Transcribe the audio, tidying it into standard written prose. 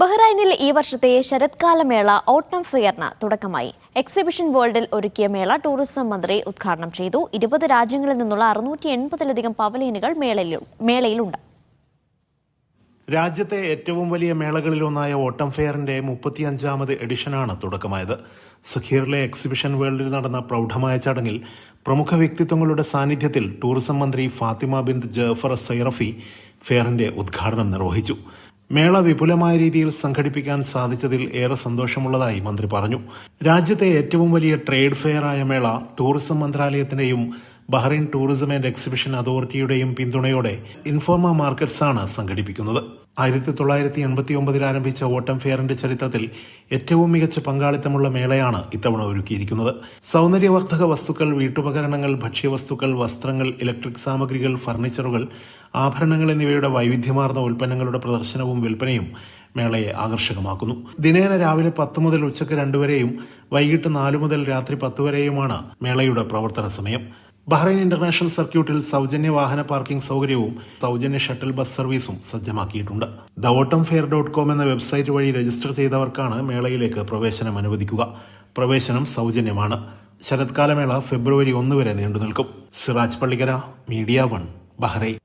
ബഹ്റൈനിൽ ഈ വർഷത്തെ ശരത്കാലമേള ഓട്ടം ഫെയറിന് തുടക്കമായി. എക്സിബിഷൻ വേൾഡിൽ ഒരുക്കിയ മേള ടൂറിസം മന്ത്രി ഉദ്ഘാടനം ചെയ്തു. 20 രാജ്യങ്ങളിൽ നിന്നുള്ള 680-ലധികം പവലിയനുകൾ മേളയിലുണ്ട്. രാജ്യത്തെ ഏറ്റവും വലിയ മേളകളിലൊന്നായ ഓട്ടം ഫെയറിന്റെ 35ാമത് എഡിഷനാണ് തുടക്കമായത്. സഖീറിലെ എക്സിബിഷൻ വേൾഡിൽ നടന്ന പ്രൗഢമായ ചടങ്ങിൽ പ്രമുഖ വ്യക്തിത്വങ്ങളുടെ സാന്നിധ്യത്തിൽ ടൂറിസം മന്ത്രി ഫാത്തിമ ബിന്ത് ജഅഫർ സൈറഫി ഫെയറിന്റെ ഉദ്ഘാടനം നിർവഹിച്ചു. മേള വിപുലമായ രീതിയിൽ സംഘടിപ്പിക്കാൻ സാധിച്ചതിൽ ഏറെ സന്തോഷമുള്ളതായി മന്ത്രി പറഞ്ഞു. രാജ്യത്തെ ഏറ്റവും വലിയ ട്രേഡ് ഫെയറായ മേള ടൂറിസം മന്ത്രാലയത്തിന്റെയും ബഹ്റൈൻ ടൂറിസം ആൻഡ് എക്സിബിഷൻ അതോറിറ്റിയുടെയും പിന്തുണയോടെ ഇൻഫോർമ മാർക്കറ്റ്സ് ആണ് സംഘടിപ്പിക്കുന്നത്. 1989 ആരംഭിച്ച ഓട്ടം ഫെയറിന്റെ ചരിത്രത്തിൽ ഏറ്റവും മികച്ച പങ്കാളിത്തമുള്ള മേളയാണ് ഇത്തവണ ഒരുക്കിയിരിക്കുന്നത്. സൗന്ദര്യവർദ്ധക വസ്തുക്കൾ, വീട്ടുപകരണങ്ങൾ, ഭക്ഷ്യവസ്തുക്കൾ, വസ്ത്രങ്ങൾ, ഇലക്ട്രിക് സാമഗ്രികൾ, ഫർണിച്ചറുകൾ, ആഭരണങ്ങൾ എന്നിവയുടെ വൈവിധ്യമാർന്ന ഉൽപ്പന്നങ്ങളുടെ പ്രദർശനവും വിൽപ്പനയും മേളയെ ആകർഷകമാക്കുന്നു. ദിനേന രാവിലെ 10 മുതൽ ഉച്ചയ്ക്ക് 2 വരെയും വൈകിട്ട് 4 മുതൽ രാത്രി 10 വരെയുമാണ് മേളയുടെ പ്രവർത്തന സമയം. ബഹ്റൈൻ ഇന്റർനാഷണൽ സർക്യൂട്ടിൽ സൗജന്യ വാഹന പാർക്കിംഗ് സൗകര്യവും സൗജന്യ ഷട്ടിൽ ബസ് സർവീസും സജ്ജമാക്കിയിട്ടുണ്ട്. theautumnfair.com എന്ന വെബ്സൈറ്റ് വഴി രജിസ്റ്റർ ചെയ്തവർക്കാണ് മേളയിലേക്ക് പ്രവേശനം അനുവദിക്കുക. പ്രവേശനം സൗജന്യമാണ്. ശരത്കാലമേള ഫെബ്രുവരി 1 വരെ നീണ്ടുനിൽക്കും. Siraj Pallikkara, media 1, Bahrain.